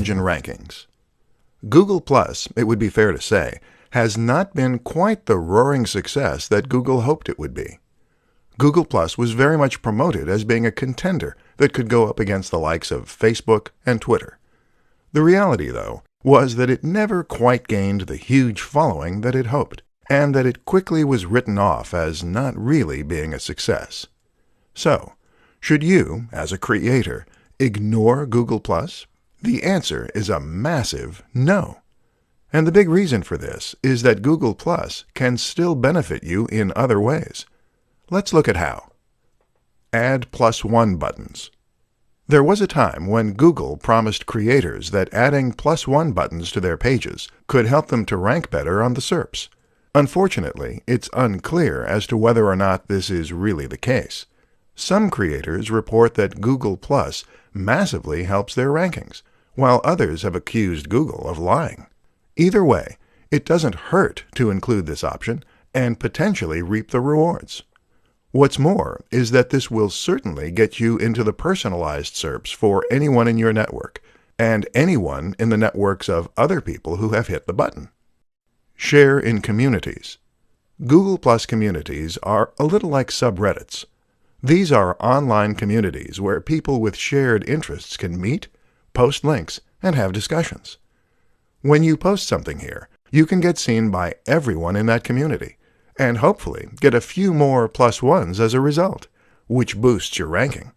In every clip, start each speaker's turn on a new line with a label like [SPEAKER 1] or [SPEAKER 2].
[SPEAKER 1] surge in rankings. Google+, it would be fair to say, has not been quite the roaring success that Google hoped it would be. Google+ was very much promoted as being a contender that could go up against the likes of Facebook and Twitter. The reality, though, was that it never quite gained the huge following that it hoped, and that it quickly was written off as not really being a success. So, should you, as a creator, ignore Google+? The answer is a massive no. And the big reason for this is that Google+ can still benefit you in other ways. Let's look at how. Add +1 buttons. There was a time when Google promised creators that adding +1 buttons to their pages could help them to rank better on the SERPs. Unfortunately, it's unclear as to whether or not this is really the case. Some creators report that Google+ massively helps their rankings, while others have accused Google of lying. Either way, it doesn't hurt to include this option and potentially reap the rewards. What's more is that this will certainly get you into the personalized SERPs for anyone in your network, and anyone in the networks of other people who have hit the button. Share in communities. Google+ communities are a little like subreddits. These are online communities where people with shared interests can meet, post links, and have discussions. When you post something here, you can get seen by everyone in that community, and hopefully get a few more +1s as a result, which boosts your ranking.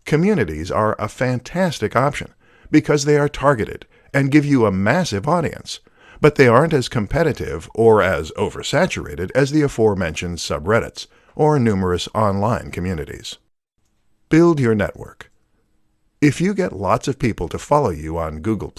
[SPEAKER 1] Communities are a fantastic option because they are targeted and give you a massive audience, but they aren't as competitive or as oversaturated as the aforementioned subreddits or numerous online communities. Build your network. If you get lots of people to follow you on Google+,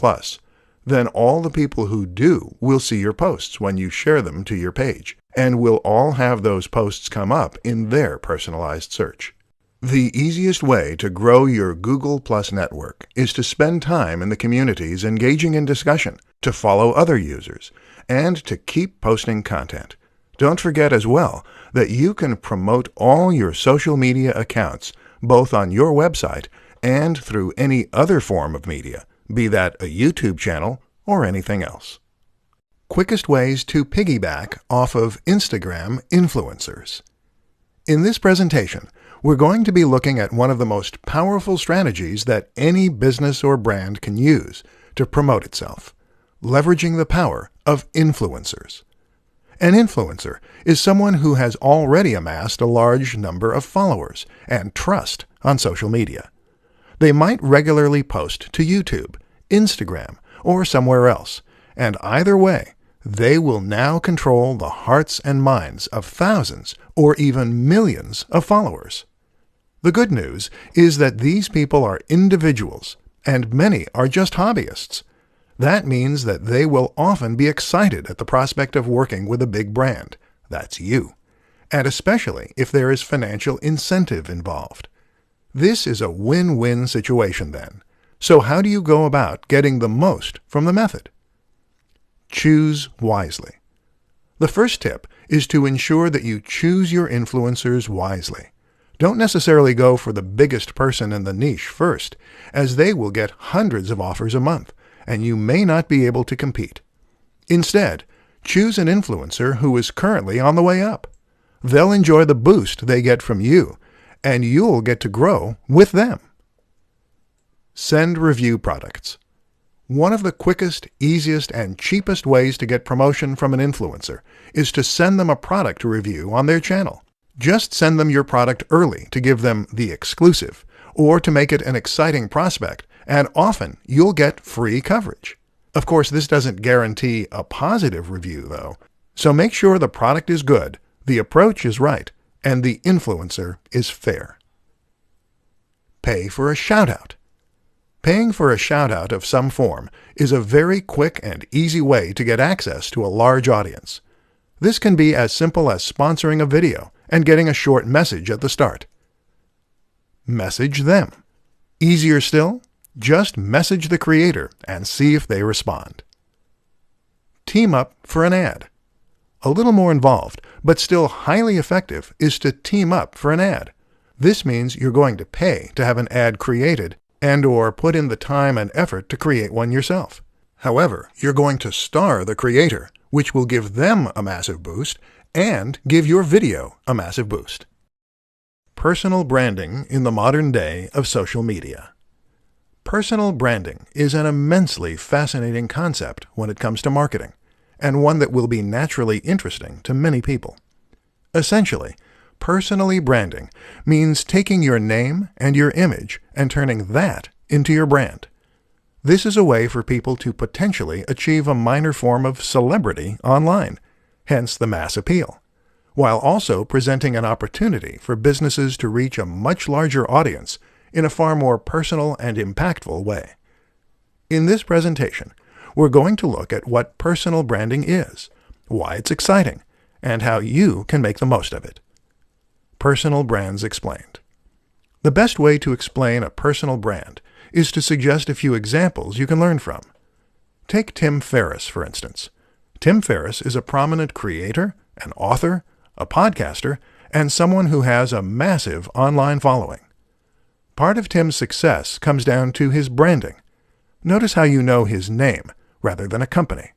[SPEAKER 1] then all the people who do will see your posts when you share them to your page, and will all have those posts come up in their personalized search. The easiest way to grow your Google+ network is to spend time in the communities engaging in discussion, to follow other users, and to keep posting content. Don't forget as well that you can promote all your social media accounts, both on your website and through any other form of media, be that a YouTube channel or anything else. Quickest ways to piggyback off of Instagram influencers. In this presentation, we're going to be looking at one of the most powerful strategies that any business or brand can use to promote itself, leveraging the power of influencers. An influencer is someone who has already amassed a large number of followers and trust on social media. They might regularly post to YouTube, Instagram, or somewhere else, and either way, they will now control the hearts and minds of thousands or even millions of followers. The good news is that these people are individuals, and many are just hobbyists. That means that they will often be excited at the prospect of working with a big brand. That's you. And especially if there is financial incentive involved. This is a win-win situation then. So how do you go about getting the most from the method? Choose wisely. The first tip is to ensure that you choose your influencers wisely. Don't necessarily go for the biggest person in the niche first, as they will get hundreds of offers a month, and you may not be able to compete. Instead, choose an influencer who is currently on the way up. They'll enjoy the boost they get from you, and you'll get to grow with them. Send review products. One of the quickest, easiest, and cheapest ways to get promotion from an influencer is to send them a product to review on their channel. Just send them your product early to give them the exclusive, or to make it an exciting prospect, and often you'll get free coverage. Of course, this doesn't guarantee a positive review, though, so make sure the product is good, the approach is right, and the influencer is fair. Pay for a shoutout. Paying for a shoutout of some form is a very quick and easy way to get access to a large audience. This can be as simple as sponsoring a video and getting a short message at the start. Message them. Easier still, just message the creator and see if they respond. Team up for an ad. A little more involved, but still highly effective, is to team up for an ad. This means you're going to pay to have an ad created and/or put in the time and effort to create one yourself. However, you're going to star the creator, which will give them a massive boost and give your video a massive boost. Personal branding in the modern day of social media. Personal branding is an immensely fascinating concept when it comes to marketing, and one that will be naturally interesting to many people. Essentially, personally branding means taking your name and your image and turning that into your brand. This is a way for people to potentially achieve a minor form of celebrity online, hence the mass appeal, while also presenting an opportunity for businesses to reach a much larger audience in a far more personal and impactful way. In this presentation, we're going to look at what personal branding is, why it's exciting, and how you can make the most of it. Personal brands explained. The best way to explain a personal brand is to suggest a few examples you can learn from. Take Tim Ferriss, for instance. Tim Ferriss is a prominent creator, an author, a podcaster, and someone who has a massive online following. Part of Tim's success comes down to his branding. Notice how you know his name rather than a company.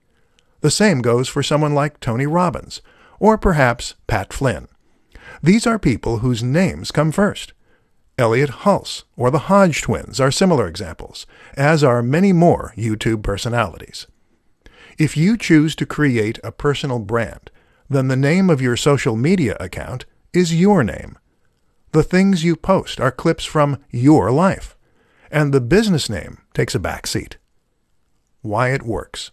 [SPEAKER 1] The same goes for someone like Tony Robbins, or perhaps Pat Flynn. These are people whose names come first. Elliot Hulse or the Hodge twins are similar examples, as are many more YouTube personalities. If you choose to create a personal brand, then the name of your social media account is your name. The things you post are clips from your life, and the business name takes a back seat. Why it works.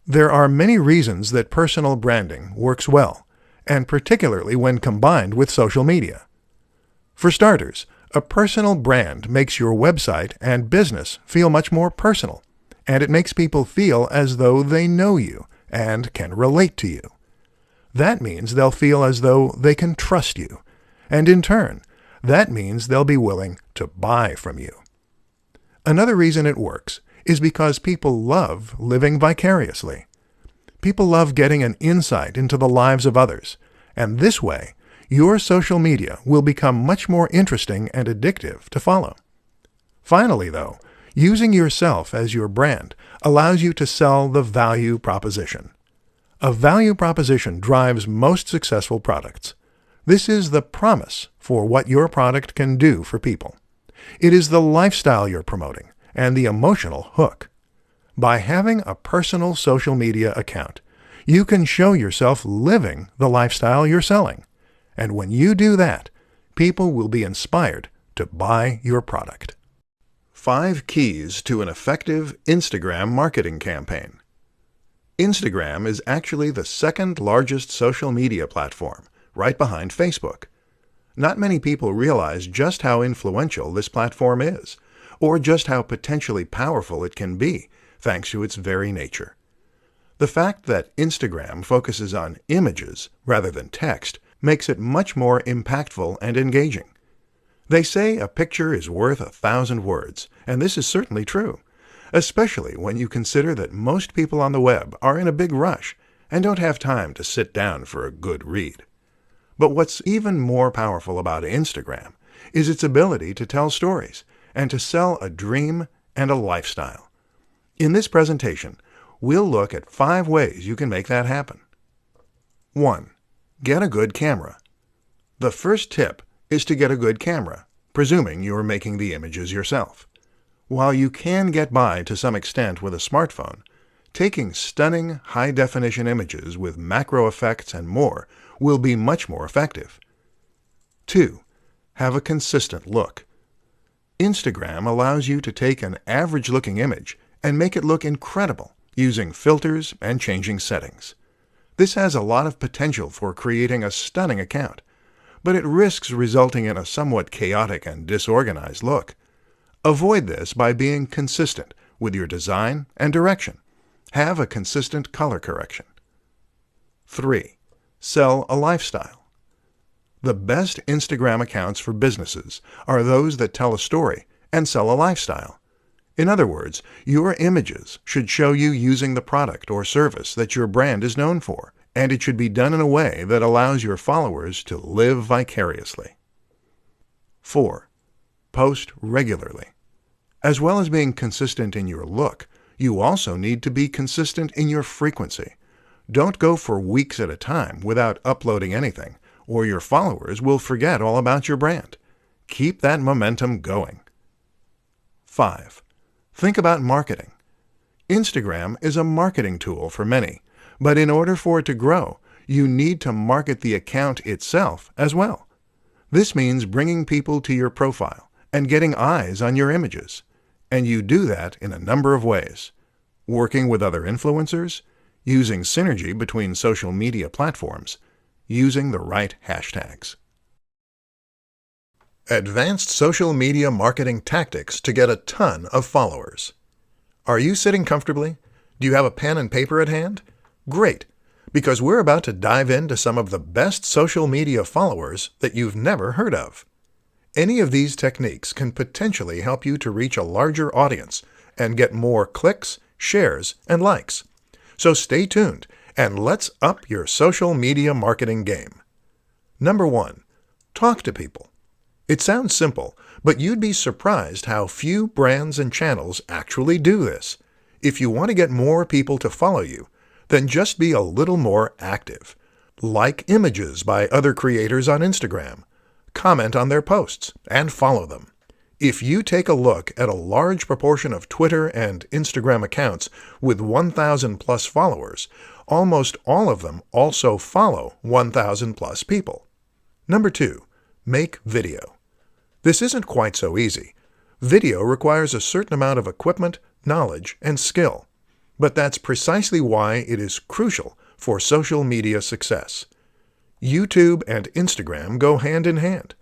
[SPEAKER 1] There are many reasons that personal branding works well, and particularly when combined with social media. For starters, a personal brand makes your website and business feel much more personal, and it makes people feel as though they know you and can relate to you. That means they'll feel as though they can trust you, and in turn, that means they'll be willing to buy from you. Another reason it works is because people love living vicariously. People love getting an insight into the lives of others, and this way, your social media will become much more interesting and addictive to follow. Finally, though, using yourself as your brand allows you to sell the value proposition. A value proposition drives most successful products. This is the promise for what your product can do for people. It is the lifestyle you're promoting and the emotional hook. By having a personal social media account, you can show yourself living the lifestyle you're selling. And when you do that, people will be inspired to buy your product. 5 keys to an effective Instagram marketing campaign. Instagram is actually the second largest social media platform, right behind Facebook. Not many people realize just how influential this platform is, or just how potentially powerful it can be, thanks to its very nature. The fact that Instagram focuses on images rather than text makes it much more impactful and engaging. They say a picture is worth 1,000 words, and this is certainly true, especially when you consider that most people on the web are in a big rush and don't have time to sit down for a good read. But what's even more powerful about Instagram is its ability to tell stories and to sell a dream and a lifestyle. In this presentation, we'll look at 5 ways you can make that happen. 1. Get a good camera. The first tip is to get a good camera, presuming you're making the images yourself. While you can get by to some extent with a smartphone, taking stunning high-definition images with macro effects and more will be much more effective. 2. Have a consistent look. Instagram allows you to take an average-looking image and make it look incredible using filters and changing settings. This has a lot of potential for creating a stunning account, but it risks resulting in a somewhat chaotic and disorganized look. Avoid this by being consistent with your design and direction. Have a consistent color correction. 3. Sell a lifestyle. The best Instagram accounts for businesses are those that tell a story and sell a lifestyle. In other words, your images should show you using the product or service that your brand is known for, and it should be done in a way that allows your followers to live vicariously. 4. Post regularly. As well as being consistent in your look, you also need to be consistent in your frequency. Don't go for weeks at a time without uploading anything, or your followers will forget all about your brand. Keep that momentum going. 5. Think about marketing. Instagram is a marketing tool for many, but in order for it to grow, you need to market the account itself as well. This means bringing people to your profile and getting eyes on your images. And you do that in a number of ways. Working with other influencers, using synergy between social media platforms, using the right hashtags. Advanced social media marketing tactics to get a ton of followers. Are you sitting comfortably? Do you have a pen and paper at hand? Great, because we're about to dive into some of the best social media followers that you've never heard of. Any of these techniques can potentially help you to reach a larger audience and get more clicks, shares, and likes. So stay tuned and let's up your social media marketing game. Number 1. Talk to people. It sounds simple, but you'd be surprised how few brands and channels actually do this. If you want to get more people to follow you, then just be a little more active. Like images by other creators on Instagram. Comment on their posts and follow them. If you take a look at a large proportion of Twitter and Instagram accounts with 1,000 plus followers, almost all of them also follow 1,000 plus people. Number 2. Make video. This isn't quite so easy. Video requires a certain amount of equipment, knowledge, and skill. But that's precisely why it is crucial for social media success. YouTube and Instagram go hand in hand.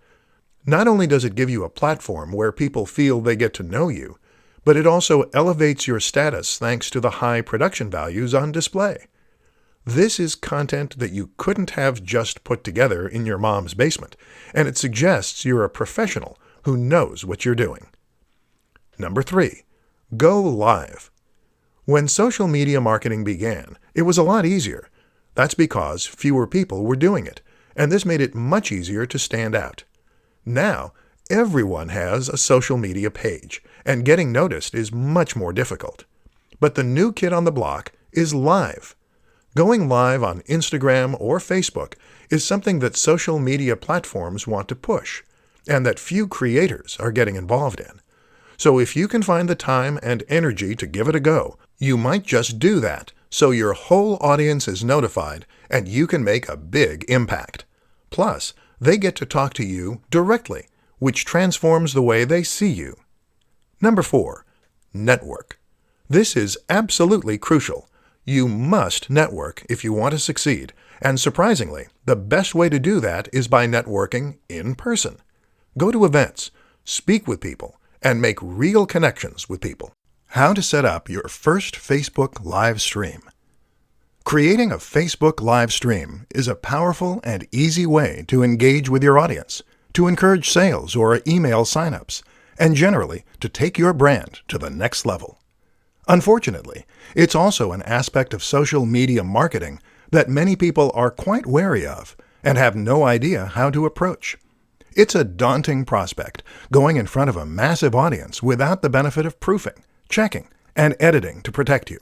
[SPEAKER 1] Not only does it give you a platform where people feel they get to know you, but it also elevates your status thanks to the high production values on display. This is content that you couldn't have just put together in your mom's basement, and it suggests you're a professional who knows what you're doing. Number 3. Go live. When social media marketing began, it was a lot easier. That's because fewer people were doing it, and this made it much easier to stand out. Now, everyone has a social media page, and getting noticed is much more difficult. But the new kid on the block is live. Going live on Instagram or Facebook is something that social media platforms want to push, and that few creators are getting involved in. So if you can find the time and energy to give it a go, you might just do that so your whole audience is notified and you can make a big impact. Plus, they get to talk to you directly, which transforms the way they see you. Number 4. Network. This is absolutely crucial. You must network if you want to succeed, and surprisingly, the best way to do that is by networking in person. Go to events, speak with people, and make real connections with people. How to set up your first Facebook live stream. Creating a Facebook live stream is a powerful and easy way to engage with your audience, to encourage sales or email signups, and generally to take your brand to the next level. Unfortunately, it's also an aspect of social media marketing that many people are quite wary of and have no idea how to approach. It's a daunting prospect, going in front of a massive audience without the benefit of proofing, checking, and editing to protect you.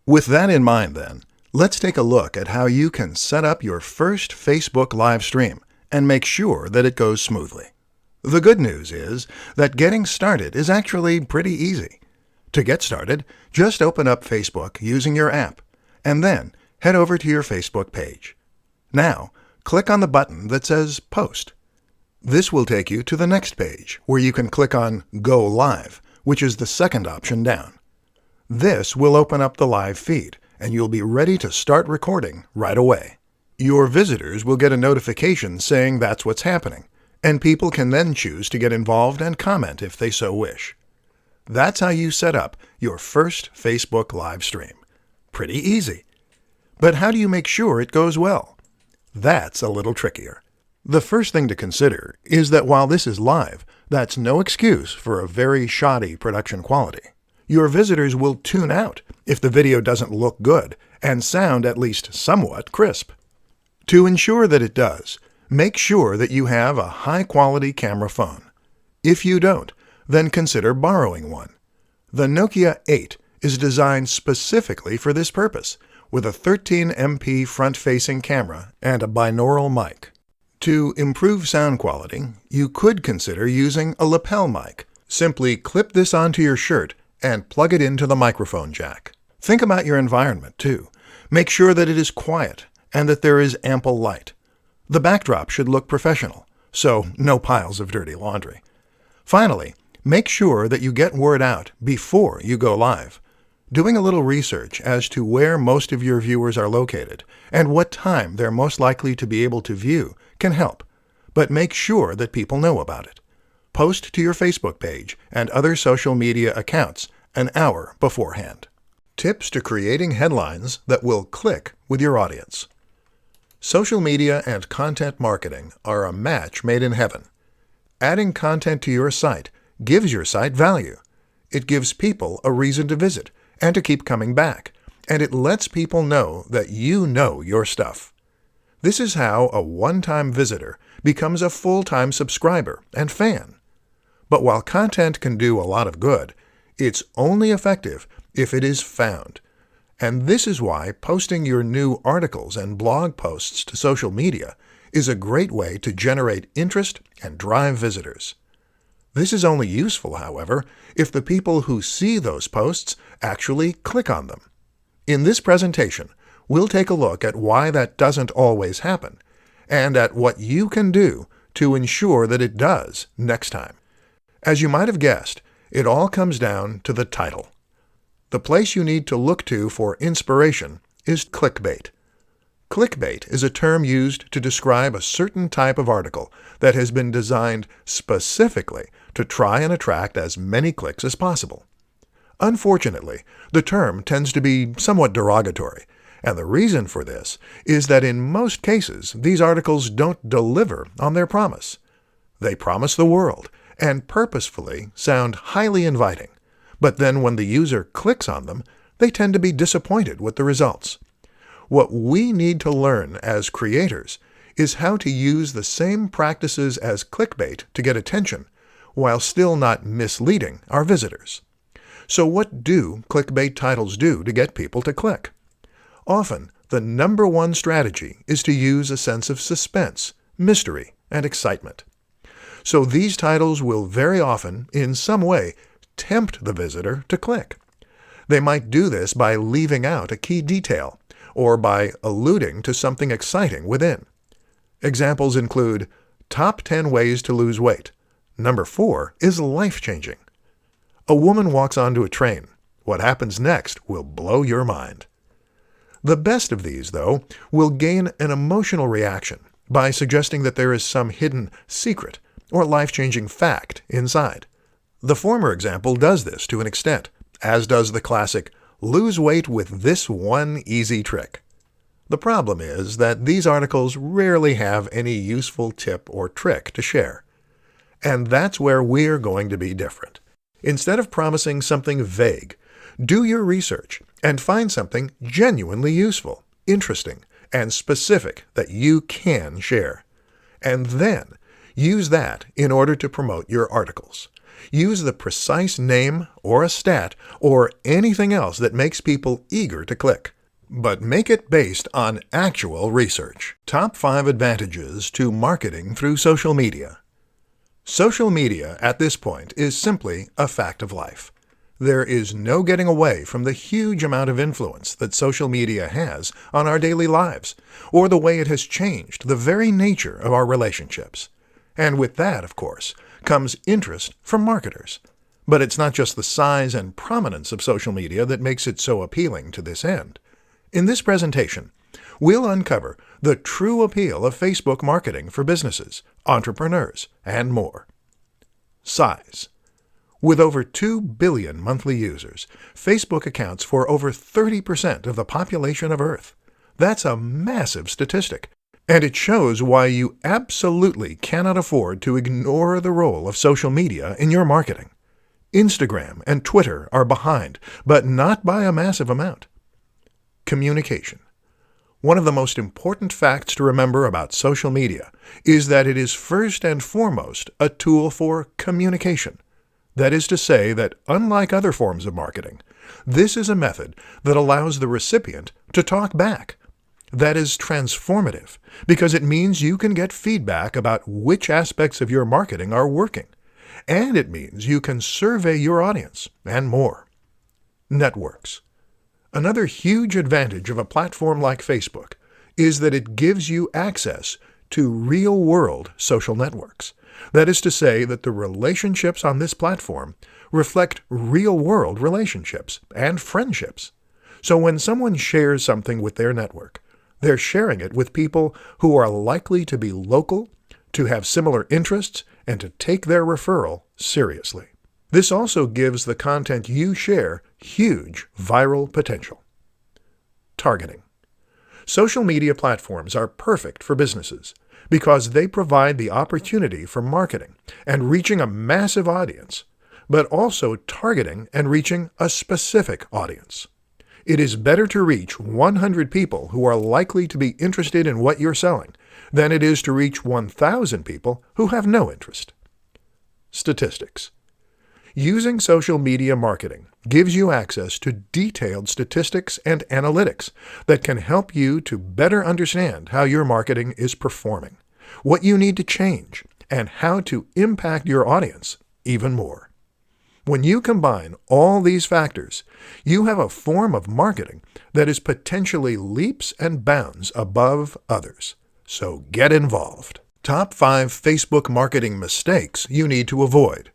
[SPEAKER 1] With that in mind then, let's take a look at how you can set up your first Facebook live stream and make sure that it goes smoothly. The good news is that getting started is actually pretty easy. To get started, just open up Facebook using your app, and then head over to your Facebook page. Now, click on the button that says Post. This will take you to the next page, where you can click on Go Live, which is the second option down. This will open up the live feed, and you'll be ready to start recording right away. Your visitors will get a notification saying that's what's happening, and people can then choose to get involved and comment if they so wish. That's how you set up your first Facebook live stream. Pretty easy. But how do you make sure it goes well? That's a little trickier. The first thing to consider is that while this is live, that's no excuse for a very shoddy production quality. Your visitors will tune out if the video doesn't look good and sound at least somewhat crisp. To ensure that it does, make sure that you have a high-quality camera phone. If you don't, then consider borrowing one. The Nokia 8 is designed specifically for this purpose, with a 13MP front-facing camera and a binaural mic. To improve sound quality, you could consider using a lapel mic. Simply clip this onto your shirt and plug it into the microphone jack. Think about your environment, too. Make sure that it is quiet and that there is ample light. The backdrop should look professional, so no piles of dirty laundry. Finally, make sure that you get word out before you go live. Doing a little research as to where most of your viewers are located and what time they're most likely to be able to view can help, but make sure that people know about it. Post to your Facebook page and other social media accounts an hour beforehand. Tips to creating headlines that will click with your audience. Social media and content marketing are a match made in heaven. Adding content to your site gives your site value. It gives people a reason to visit and to keep coming back, and it lets people know that you know your stuff. This is how a one-time visitor becomes a full-time subscriber and fan. But while content can do a lot of good, it's only effective if it is found. And this is why posting your new articles and blog posts to social media is a great way to generate interest and drive visitors. This is only useful, however, if the people who see those posts actually click on them. In this presentation, we'll take a look at why that doesn't always happen, and at what you can do to ensure that it does next time. As you might have guessed, it all comes down to the title. The place you need to look to for inspiration is clickbait. Clickbait is a term used to describe a certain type of article that has been designed specifically to try and attract as many clicks as possible. Unfortunately, the term tends to be somewhat derogatory, and the reason for this is that in most cases these articles don't deliver on their promise. They promise the world and purposefully sound highly inviting, but then when the user clicks on them, they tend to be disappointed with the results. What we need to learn as creators is how to use the same practices as clickbait to get attention, while still not misleading our visitors. So what do clickbait titles do to get people to click? Often, the number one strategy is to use a sense of suspense, mystery, and excitement. So these titles will very often, in some way, tempt the visitor to click. They might do this by leaving out a key detail, or by alluding to something exciting within. Examples include, Top 10 Ways to Lose Weight. Number 4 is life-changing. A woman walks onto a train. What happens next will blow your mind. The best of these, though, will gain an emotional reaction by suggesting that there is some hidden secret or life-changing fact inside. The former example does this to an extent, as does the classic, lose weight with this one easy trick. The problem is that these articles rarely have any useful tip or trick to share. And that's where we're going to be different. Instead of promising something vague, do your research and find something genuinely useful, interesting, and specific that you can share. And then use that in order to promote your articles. Use the precise name or a stat or anything else that makes people eager to click. But make it based on actual research. Top 5 advantages to marketing through social media. Social media at this point is simply a fact of life. There is no getting away from the huge amount of influence that social media has on our daily lives, or the way it has changed the very nature of our relationships. And with that, of course, comes interest from marketers. But it's not just the size and prominence of social media that makes it so appealing to this end. In this presentation, we'll uncover the true appeal of Facebook marketing for businesses, entrepreneurs, and more. Size. With over 2 billion monthly users, Facebook accounts for over 30% of the population of Earth. That's a massive statistic, and it shows why you absolutely cannot afford to ignore the role of social media in your marketing. Instagram and Twitter are behind, but not by a massive amount. Communication. One of the most important facts to remember about social media is that it is first and foremost a tool for communication. That is to say that, unlike other forms of marketing, this is a method that allows the recipient to talk back. That is transformative because it means you can get feedback about which aspects of your marketing are working, and it means you can survey your audience and more. Networks. Another huge advantage of a platform like Facebook is that it gives you access to real-world social networks. That is to say that the relationships on this platform reflect real-world relationships and friendships. So when someone shares something with their network, they're sharing it with people who are likely to be local, to have similar interests, and to take their referral seriously. This also gives the content you share huge viral potential. Targeting. Social media platforms are perfect for businesses because they provide the opportunity for marketing and reaching a massive audience, but also targeting and reaching a specific audience. It is better to reach 100 people who are likely to be interested in what you're selling than it is to reach 1,000 people who have no interest. Statistics. Using social media marketing gives you access to detailed statistics and analytics that can help you to better understand how your marketing is performing, what you need to change, and how to impact your audience even more. When you combine all these factors, you have a form of marketing that is potentially leaps and bounds above others. So get involved. Top 5 Facebook marketing mistakes you need to avoid.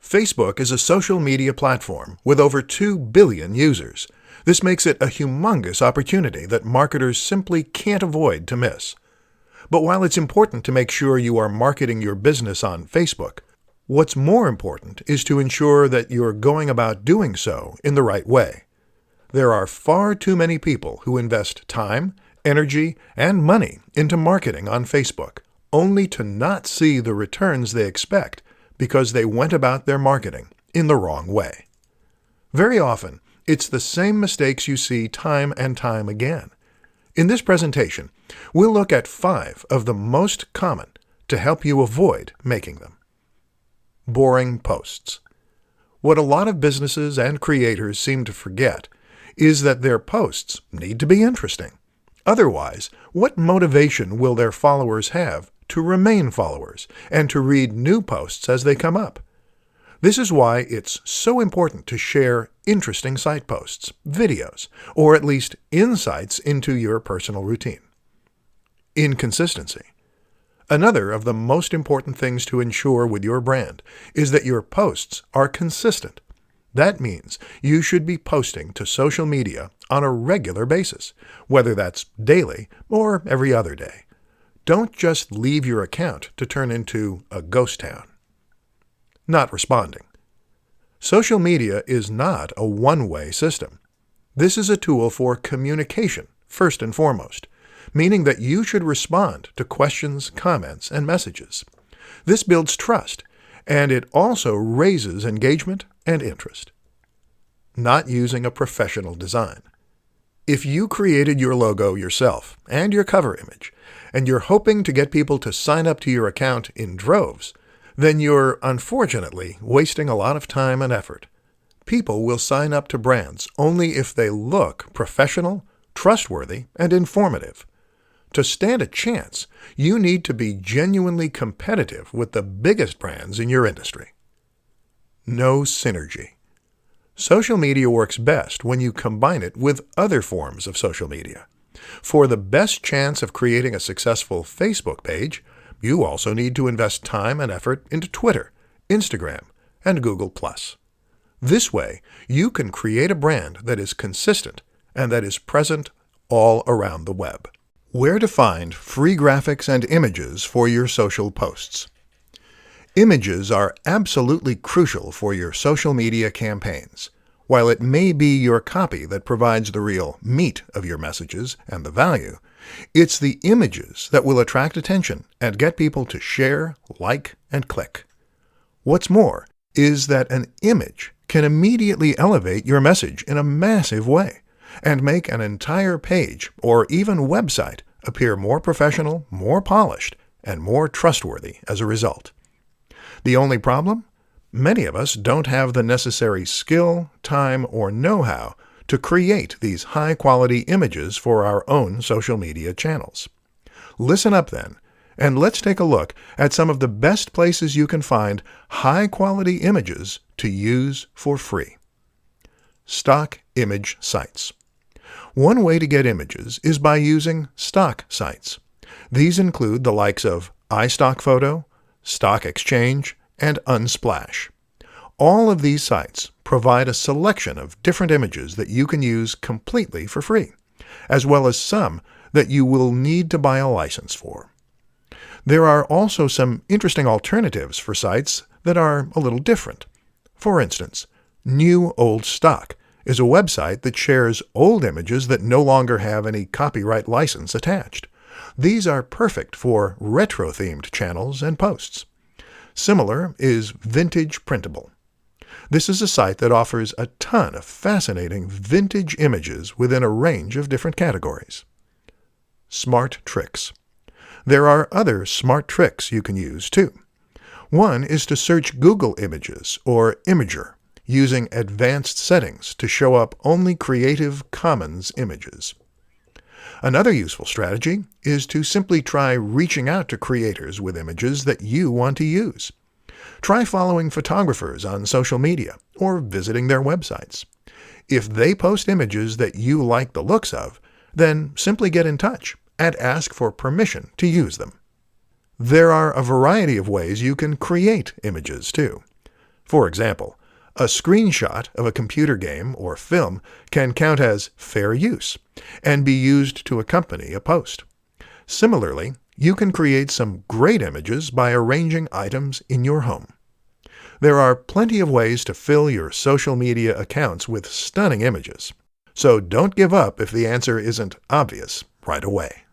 [SPEAKER 1] Facebook is a social media platform with over 2 billion users. This makes it a humongous opportunity that marketers simply can't avoid to miss. But while it's important to make sure you are marketing your business on Facebook, what's more important is to ensure that you're going about doing so in the right way. There are far too many people who invest time, energy, and money into marketing on Facebook, only to not see the returns they expect because they went about their marketing in the wrong way. Very often, it's the same mistakes you see time and time again. In this presentation, we'll look at 5 of the most common to help you avoid making them. Boring posts. What a lot of businesses and creators seem to forget is that their posts need to be interesting. Otherwise, what motivation will their followers have to remain followers and to read new posts as they come up? This is why it's so important to share interesting site posts, videos, or at least insights into your personal routine. Inconsistency. Another of the most important things to ensure with your brand is that your posts are consistent. That means you should be posting to social media on a regular basis, whether that's daily or every other day. Don't just leave your account to turn into a ghost town. Not responding. Social media is not a one-way system. This is a tool for communication, first and foremost, meaning that you should respond to questions, comments, and messages. This builds trust, and it also raises engagement and interest. Not using a professional design. If you created your logo yourself and your cover image, and you're hoping to get people to sign up to your account in droves, then you're unfortunately wasting a lot of time and effort. People will sign up to brands only if they look professional, trustworthy, and informative. To stand a chance, you need to be genuinely competitive with the biggest brands in your industry. No synergy. Social media works best when you combine it with other forms of social media. For the best chance of creating a successful Facebook page, you also need to invest time and effort into Twitter, Instagram, and Google+. This way, you can create a brand that is consistent and that is present all around the web. Where to find free graphics and images for your social posts. Images are absolutely crucial for your social media campaigns. While it may be your copy that provides the real meat of your messages and the value, it's the images that will attract attention and get people to share, like, and click. What's more is that an image can immediately elevate your message in a massive way and make an entire page or even website appear more professional, more polished, and more trustworthy as a result. The only problem? Many of us don't have the necessary skill, time, or know-how to create these high-quality images for our own social media channels. Listen up then, and let's take a look at some of the best places you can find high-quality images to use for free. Stock image sites. One way to get images is by using stock sites. These include the likes of iStockPhoto, Stock Exchange, and Unsplash. All of these sites provide a selection of different images that you can use completely for free, as well as some that you will need to buy a license for. There are also some interesting alternatives for sites that are a little different. For instance, New Old Stock is a website that shares old images that no longer have any copyright license attached. These are perfect for retro-themed channels and posts. Similar is Vintage Printable. This is a site that offers a ton of fascinating vintage images within a range of different categories. Smart Tricks. There are other smart tricks you can use too. One is to search Google Images or Imager using advanced settings to show up only Creative Commons images. Another useful strategy is to simply try reaching out to creators with images that you want to use. Try following photographers on social media or visiting their websites. If they post images that you like the looks of, then simply get in touch and ask for permission to use them. There are a variety of ways you can create images too. For example, a screenshot of a computer game or film can count as fair use and be used to accompany a post. Similarly, you can create some great images by arranging items in your home. There are plenty of ways to fill your social media accounts with stunning images, so don't give up if the answer isn't obvious right away.